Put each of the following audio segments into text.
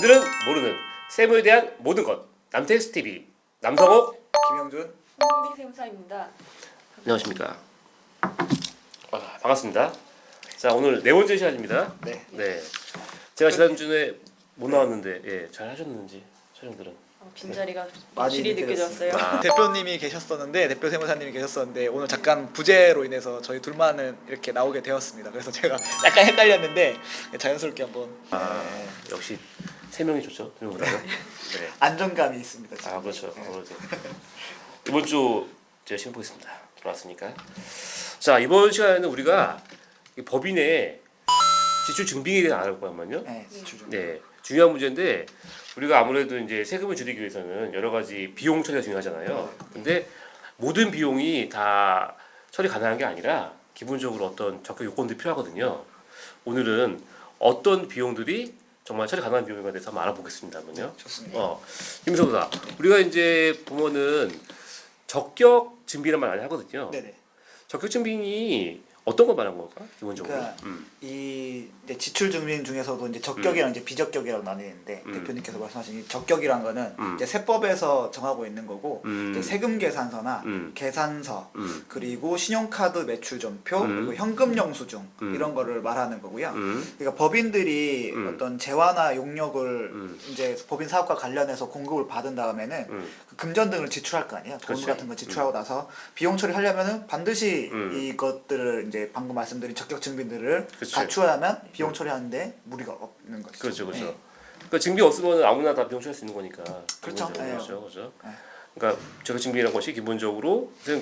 남들은 모르는 세무에 대한 모든 것. 남태스 TV 남성옥 김영준. 홍비 세무사입니다. 안녕하십니까. 반갑습니다. 자, 오늘 네 번째 시간입니다. 네. 네. 제가 지난주에 못 나왔는데 잘 하셨는지 촬영들은. 빈자리가 많이 확실히 느껴졌어요. 아. 대표님이 계셨었는데 대표 세무사님이 계셨었는데 오늘 잠깐 부재로 인해서 저희 둘만은 이렇게 나오게 되었습니다. 그래서 제가 약간 헷갈렸는데 자연스럽게 한번 역시 세 명이 좋죠. 두 명보다는. 네. 안정감이 있습니다. 지금. 아, 그렇죠. 아무래도 이번 주 제가 시험 보겠습니다. 돌아왔으니까. 자, 이번 시간에는 우리가 이 법인의 지출 증빙에 대해 알아볼 거란말이요. 네, 지출. 네, 중요한 문제인데 우리가 아무래도 이제 세금을 줄이기 위해서는 여러 가지 비용 처리가 중요하잖아요. 근데 모든 비용이 다 처리 가능한 게 아니라 기본적으로 어떤 적격 요건들이 필요하거든요. 오늘은 어떤 비용들이 정말 처리 가능한 비용에 대해서 한번 알아보겠습니다. 한번요. 좋습니다. 김성사, 우리가 이제 보면은 적격 증빙이란 말 많이 하거든요. 네네. 적격 증빙이 어떤 걸 말하는 걸까? 기본적으로. 그러니까 이 이제 지출 증빙 중에서도 이제 적격이랑 이제 비적격이라고 나뉘는데 대표님께서 말씀하신 이 적격이란 거는 이제 세법에서 정하고 있는 거고 이제 세금 계산서나 계산서 그리고 신용카드 매출전표 그리고 현금 영수증 이런 거를 말하는 거고요. 그러니까 법인들이 어떤 재화나 용역을 이제 법인 사업과 관련해서 공급을 받은 다음에는 그 금전 등을 지출할 거 아니에요. 돈 그렇죠. 같은 거 지출하고 나서 비용 처리하려면은 반드시 이것들을 이제 방금 말씀드린 적격 증빙들을 그치. 갖추어야만 비용 처리하는데 무리가 없는 것이죠. 그렇죠, 그렇죠. 네. 그러니까 증빙 없으면 아무나 다 비용 처리할 수 있는 거니까. 그렇죠. 기본적으로. 네. 그렇죠, 그렇죠. 네. 그러니까 적격 증빙이라는 것이 기본적으로 세금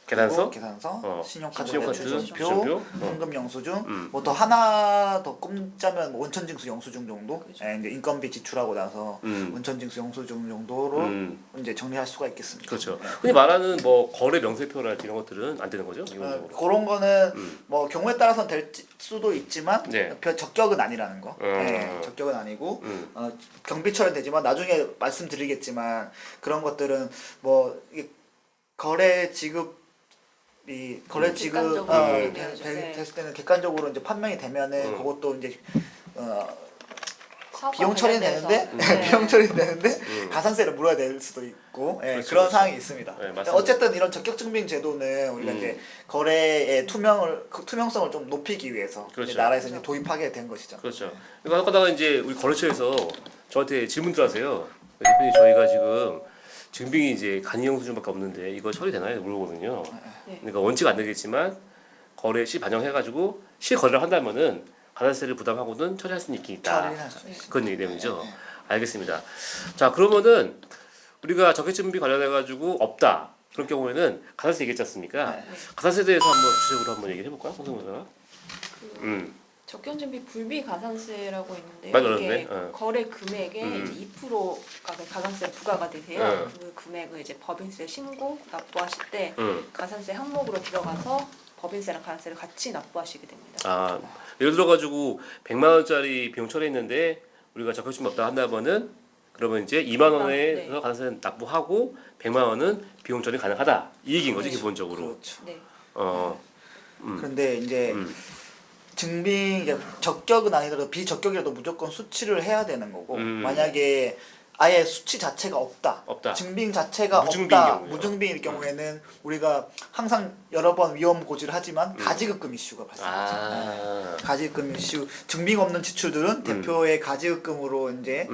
계산서, 계산서, 신용카드 신용카드 매출전표, 매출전표, 현금 영수증, 뭐 더 하나 더 꼽자면 뭐 원천징수 영수증 정도, 예, 이제 인건비 지출하고 나서 원천징수 영수증 정도로 이제 정리할 수가 있겠습니다. 그렇죠. 흔히 말하는 뭐 거래 명세표랄지 이런 것들은 안 되는 거죠, 기본적으로. 그런 거는 뭐 경우에 따라서는 될 수도 있지만 네. 별 적격은 아니라는 거. 예, 적격은 아니고 경비처리는 되지만 나중에 말씀드리겠지만 그런 것들은 뭐 이게 거래 지급 이 거래 지급 객관적으로 돼야죠. 네. 됐을 때는 객관적으로 이제 판명이 되면은 그것도 이제 사업과 비용 처리는 관련돼서. 되는데 네. 비용 처리는 되는데 가산세를 물어야 될 수도 있고 예, 그렇죠, 그런 그렇죠. 상황이 있습니다. 네, 맞습니다. 어쨌든 이런 적격 증빙 제도는 우리가 이제 거래의 투명성을 좀 높이기 위해서 그렇죠. 이제 나라에서 이제 도입하게 된 것이죠. 그렇죠. 그러니까 하다가 이제 우리 거래처에서 저한테 질문들 하세요. 대표님, 저희가 지금 증빙이 이제 간이영수증밖에 없는데 이거 처리되나요? 물어보거든요. 네. 그러니까 원칙 안 되겠지만 거래 시 반영해가지고 실거래를 한다면은 가산세를 부담하고는 처리할 수는 있긴 있다. 처리할 수 있습니다. 그런 얘기 때문이죠. 알겠습니다. 자, 그러면은 우리가 적격증빙 관련해가지고 없다. 그런 경우에는 가산세 얘기했지 않습니까? 네. 가산세에 대해서 한번 구체적으로 한번 얘기해 볼까요, 홍성호가? 적격증빙 불비 가산세라고 있는데요. 많이 이게 어렵네. 거래 금액의 이제 2%가 가산세 부과가 되세요. 그 금액을 이제 법인세 신고 납부하실 때 가산세 항목으로 들어가서 법인세랑 가산세를 같이 납부하시게 됩니다. 아, 예를 들어가지고 100만 원짜리 비용 처리했는데 우리가 적격증빙 없다 한다면은 그러면 이제 2만 원에서 네. 가산세 납부하고 100만 원은 비용 처리 가능하다. 이 얘기인 거지, 그렇죠. 기본적으로. 그렇죠. 네. 그런데 이제 증빙 이제 적격은 아니더라도 비적격이라도 무조건 수치를 해야 되는 거고 만약에 아예 수치 자체가 없다. 증빙 자체가 무증빙인 없다. 경우요. 무증빙일 경우에는 우리가 항상 여러 번 위험 고지를 하지만 가지급금 이슈가 발생하죠. 아, 가지급금 이슈 증빙 없는 지출들은 대표의 가지급금으로 이제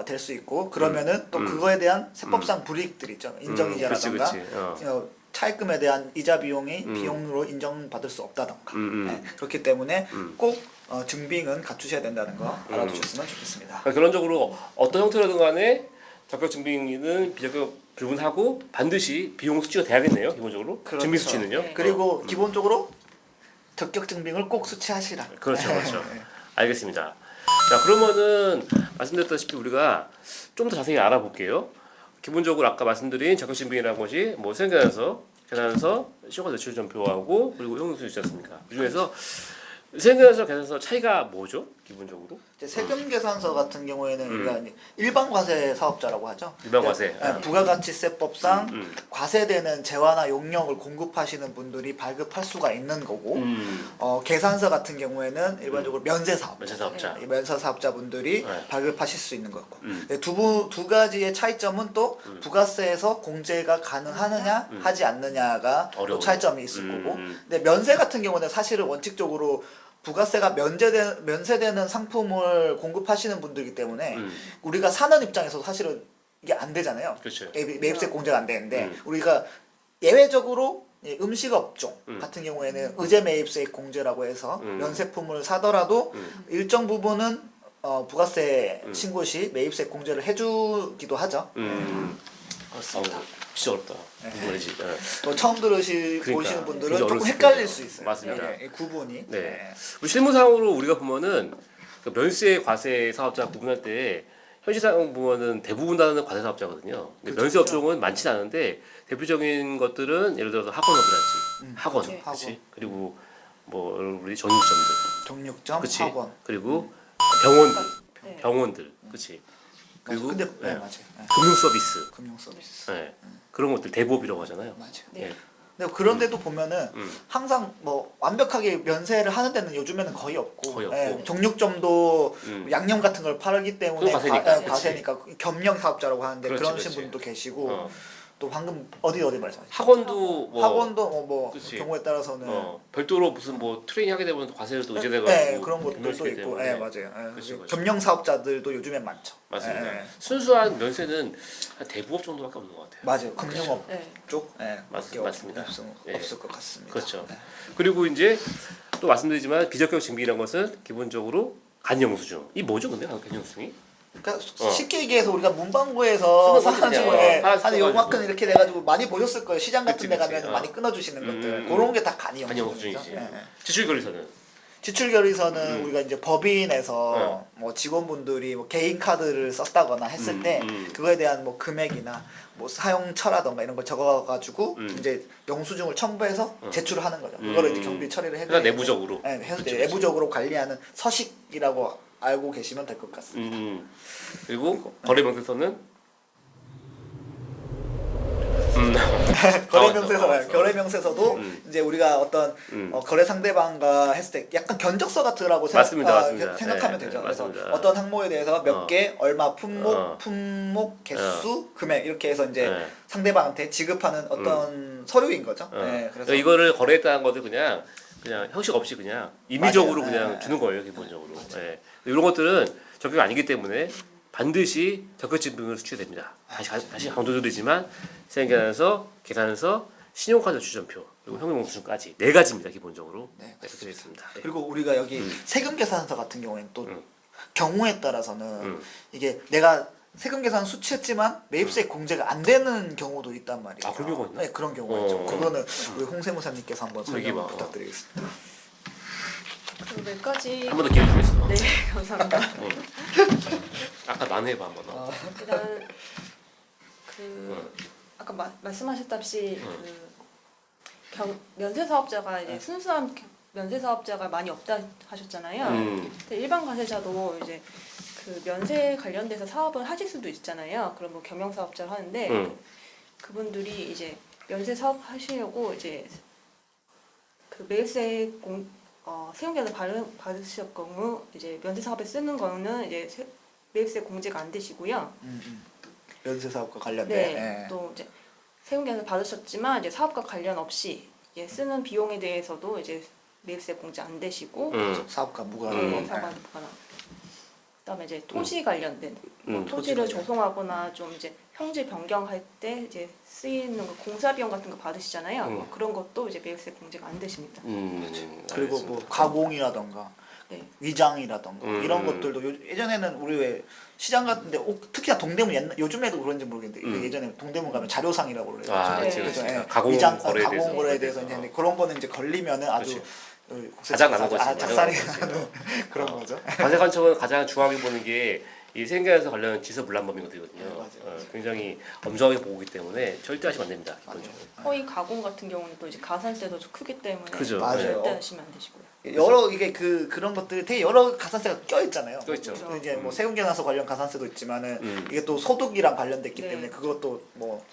될 수 있고 그러면은 또 그거에 대한 세법상 불이익들이 있죠. 인정이자라던가 그치. 차입금에 대한 이자 비용이 비용으로 인정받을 수 없다던가 네, 그렇기 때문에 꼭 증빙은 갖추셔야 된다는 거 알아두셨으면 좋겠습니다. 그러니까 결론적으로 어떤 형태로든 간에 적격 증빙은 비적격 불분하고 반드시 비용 수치가 돼야겠네요, 기본적으로. 그렇죠. 증빙 수치는요. 네. 그리고 기본적으로 적격 증빙을 꼭 수치하시라. 그렇죠, 그렇죠. 알겠습니다. 자, 그러면은 말씀드렸다시피 우리가 좀 더 자세히 알아볼게요. 기본적으로 아까 말씀드린 적격 증빙이라는 것이 뭐 세금 계산서, 신용카드 매출 전표하고 그리고 형용수 있지 않습니까? 그 중에서 세금계산서 계산서 차이가 뭐죠? 기본적으로? 이제 세금 계산서 같은 경우에는 우리가 이제 일반 과세 사업자라고 하죠. 일반 과세. 부가가치세법상 과세되는 재화나 용역을 공급하시는 분들이 발급할 수가 있는 거고, 계산서 같은 경우에는 일반적으로 면세 사업자, 면세사업자. 면세 사업자분들이 네. 발급하실 수 있는 거고. 두 가지의 차이점은 또 부가세에서 공제가 가능하느냐 하지 않느냐가 또 어려워요. 차이점이 있을 거고. 근데 면세 같은 경우는 사실은 원칙적으로 부가세가 면세되는 상품을 공급하시는 분들이기 때문에 우리가 사는 입장에서 사실은 이게 안 되잖아요. 그렇죠. 매입세 공제가 안 되는데 우리가 예외적으로 음식업종 같은 경우에는 의제 매입세 공제라고 해서 면세품을 사더라도 일정 부분은 부가세 신고 시 매입세 공제를 해주기도 하죠. 그렇습니다. 진짜 어렵다. 뭐지? 또 처음 그러니까, 보시는 분들은 굉장히 조금 어려울 헷갈릴 수 수 있어요. 있어요. 맞습니다. 이 구분이. 네. 우리 실무상으로 우리가 보면은 그 면세 과세 사업자 구분할 때 현실상 보면은 대부분 다는 과세 사업자거든요. 근데 그렇죠. 면세 업종은 많지는 않은데 대표적인 것들은 예를 들어서 학원업이랄지 학원, 그치. 그렇지. 그리고 뭐 우리 정육점들, 정육점, 그렇지. 학원. 그리고 병원들, 네. 병원들, 그렇지. 그리고 근데 네. 맞아요. 네. 금융 서비스, 금융 서비스. 네. 그런 것들 대부업이라고 하잖아요. 맞아요. 네. 예. 근데 그런데도 보면은 항상 뭐 완벽하게 면세를 하는 데는 요즘에는 거의 없고, 거의 없고. 예, 정육점도 양념 같은 걸 팔기 때문에 그건 과세니까, 과세니까 겸용 사업자라고 하는데 그렇지, 그러신 그렇지. 분도 계시고 어. 또 방금 어디 말씀하셨죠? 학원도 뭐 학원도 뭐 그치. 경우에 따라서는 별도로 무슨 뭐 트레이닝 하게 되면 과세를 또 의제돼가지고 네, 그런 것들도 변경시키기 있고, 때문에. 예, 맞아요. 예, 그치, 그치. 겸용 사업자들도 요즘엔 많죠. 맞습니다. 예, 예. 순수한 면세는 한 대부업 정도밖에 없는 것 같아요. 맞아요. 금융업 네. 쪽, 예, 맞습니다. 예. 없을 것 같습니다. 그렇죠. 네. 그리고 이제 또 말씀드리지만 비적격 징비라는 것은 기본적으로 간영수증. 이 뭐죠, 근데 간영수증이? 그러니까 어. 쉽게 얘기해서 우리가 문방구에서 쓰는 사가지고 거지, 그냥. 한 써가지고. 요만큼 이렇게 돼가지고 많이 보셨을 거예요. 시장 같은 그치, 데 그치. 가면 어. 많이 끊어주시는 것들 음. 그런 게 다 간이 간영수증이지. 영수증이죠. 예, 예. 지출결의서는 지출결의서는 우리가 이제 법인에서 뭐 직원분들이 뭐 개인 카드를 썼다거나 했을 때 그거에 대한 뭐 금액이나 뭐 사용처라던가 이런 걸 적어가지고 이제 영수증을 첨부해서 제출을 하는 거죠. 그거를 이제 경비 처리를 해서 그러니까 내부적으로. 네, 해서 그치, 이제 내부적으로 관리하는 서식이라고 알고 계시면 될 것 같습니다. 그리고 거래명세서는 거래명세서도 이제 우리가 어떤 거래 상대방과 했을 때 약간 견적서 같으라고 맞습니다. 생각하면 네, 되죠. 네, 그래서 맞습니다. 어떤 항목에 대해서 몇 개, 얼마 어. 품목, 개수, 금액 이렇게 해서 이제 네. 상대방한테 지급하는 어떤 서류인 거죠. 네, 그래서 그러니까 이거를 거래했다는 것을 그냥 형식 없이 그냥 임의적으로 맞아요. 그냥 네. 주는 거예요, 기본적으로. 예. 이런 것들은 적격이 아니기 때문에 반드시 적격증빙을 수출됩니다. 다시 강조드리지만 세금계산서, 계산서, 신용카드 주전표 그리고 현금영수증까지 4가지입니다, 기본적으로. 네, 그렇게 되어 있습니다. 예. 그리고 우리가 여기 세금계산서 같은 경우에는 또 경우에 따라서는 이게 내가 세금계산 수취했지만 매입세 공제가 안 되는 경우도 있단 말이에요. 아, 그런 경우가 있나? 네, 그런 경우가 있죠. 그거는 우리 홍세무사님께서 한번 얘기해봐. 설명 부탁드리겠습니다. 그 몇 가지. 한 번 더 기회 주겠어. 네, 감사합니다. 아까 만회해봐 한번. 일단 그 아까 말씀하셨다시피 그 면세 사업자가 이제 순수한 면세 사업자가 많이 없다 하셨잖아요. 근데 일반 과세자도 이제 그 면세 관련돼서 사업을 하실 수도 있잖아요. 그럼 뭐 경영 사업자를 하는데 그분들이 이제 면세 사업 하시려고 이제 그 매입세 세금계산 받으실 경우 이제 면세 사업에 쓰는 거는 이제 매입세 공제가 안 되시고요. 면세 사업과 관련된. 네. 네. 또 이제 세금계산 받으셨지만 이제 사업과 관련 없이 이제 쓰는 비용에 대해서도 이제 매입세 공제 안 되시고 사업과 무관한. 네, 사업과 무관한. 그다음에 이제 토지 관련된 토지를 토지 관련. 조성하거나 좀 이제 형질 변경할 때 이제 쓰이는 거 공사 비용 같은 거 받으시잖아요. 뭐 그런 것도 이제 매입세 공제가 안 되십니다. 그리고 뭐 가공이라던가 네. 위장이라던가 이런 것들도 예전에는 우리 왜 시장 같은데 특히나 동대문 요즘에도 그런지 모르겠는데 예전에 동대문 가면 자료상이라고 그래요. 아, 그렇지, 그렇죠. 그렇지. 예. 가공 위장 거래에 대해서. 가공 거래에 대해서 이제 근데 그런 거는 이제 걸리면은 아주 가장 나는 거지. 작살이 가장 나는 거지. 나는 그런 거죠. 과세관청은 가장 중요하게 보는 게 이 세금계산서 관련 지서 물란법이거든요. 네, 맞아요. 굉장히 엄정하게 보기 때문에 절대 하시면 안 됩니다. 기본적으로. 허위 가공 같은 경우는 또 이제 가산세도 좀 크기 때문에 그죠. 맞아요. 절대 하시면 안 되시고요. 여러 이게 그런 것들이 되게 여러 가산세가 껴 있잖아요. 껴있죠. 또 이제 뭐 세금계산서 관련 가산세도 있지만은 음. 이게 또 소득이랑 관련됐기 네. 때문에 그것도 뭐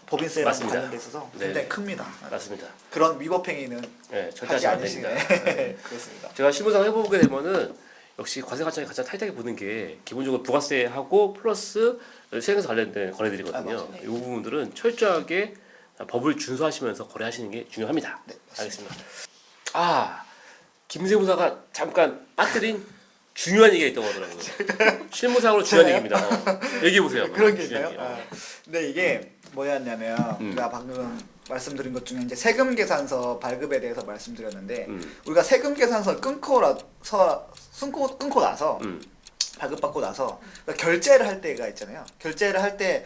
법인세랑 맞습니다. 관련돼 있어서 네. 굉장히 큽니다. 맞습니다. 그런 위법행위는 네, 절대 하지 하시면 안 됩니다. 않으시네. 그렇습니다. 제가 실무상 해보게 되면은 역시 과세관청이 가장 타이트하게 보는 게 기본적으로 부가세하고 플러스 세금에서 관련된 거래들이거든요. 맞아요. 이 부분들은 철저하게 법을 준수하시면서 거래하시는 게 중요합니다. 네, 알겠습니다. 김세무사가 잠깐 빠뜨린 중요한 얘기가 있다고 하더라고요. 실무상으로 중요한 제가요? 얘기입니다. 얘기해 보세요. 그런 게 있나요? 근데 이게 뭐였냐면 음. 제가 방금 말씀드린 것 중에 이제 세금 계산서 발급에 대해서 말씀드렸는데 음. 우리가 세금 계산서 끊고 나서 음. 발급받고 나서 결제를 할 때가 있잖아요. 결제를 할 때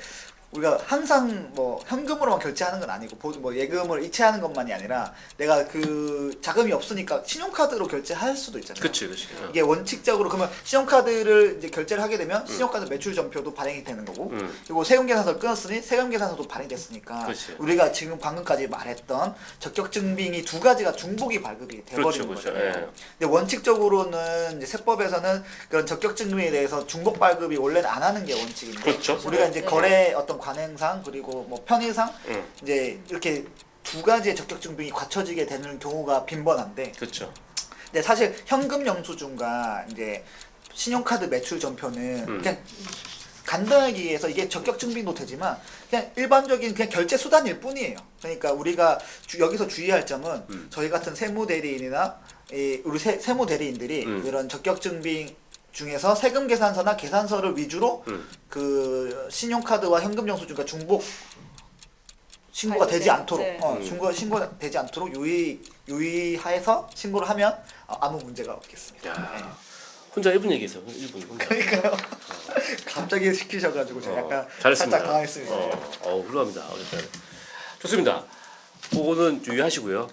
우리가 항상 뭐 현금으로만 결제하는 건 아니고 뭐 예금을 이체하는 것만이 아니라 내가 그 자금이 없으니까 신용카드로 결제할 수도 있잖아요. 그렇지, 그렇지. 이게 원칙적으로 그러면 신용카드를 이제 결제를 하게 되면 신용카드 매출 전표도 발행이 되는 거고 그리고 세금계산서를 끊었으니 세금계산서도 발행됐으니까 그렇지. 우리가 지금 방금까지 말했던 적격증빙이 두 가지가 중복이 발급이 돼버리는 그렇죠, 거잖아요. 예. 근데 원칙적으로는 이제 세법에서는 그런 적격증빙에 대해서 중복 발급이 원래는 안 하는 게 원칙인데 그렇죠. 우리가 이제 네. 거래 어떤 관행상 그리고 뭐 편의상 음. 이제 이렇게 두 가지의 적격증빙이 갖춰지게 되는 경우가 빈번한데 그렇죠. 근데 사실 현금 영수증과 이제 신용카드 매출 전표는 그냥 간단하게 얘기해서 이게 적격증빙도 되지만 그냥 일반적인 그냥 결제 수단일 뿐이에요. 그러니까 우리가 여기서 주의할 점은 저희 같은 세무 대리인이나 우리 세무 대리인들이 이런 적격증빙 중에서 세금 계산서나 계산서를 위주로 그 신용카드와 현금 영수증과 중복 신고가 되지 발급돼. 않도록 네. 신고가 되지 않도록 유의하에서 신고를 하면 아무 문제가 없겠습니다. 야. 네. 혼자 1분 얘기했어요. 1분. 그러니까요. 갑자기 시키셔가지고 제가 약간 잘했습니다. 살짝 당황했습니다. 훌륭합니다. 어쨌든 좋습니다. 그거는 주의하시고요.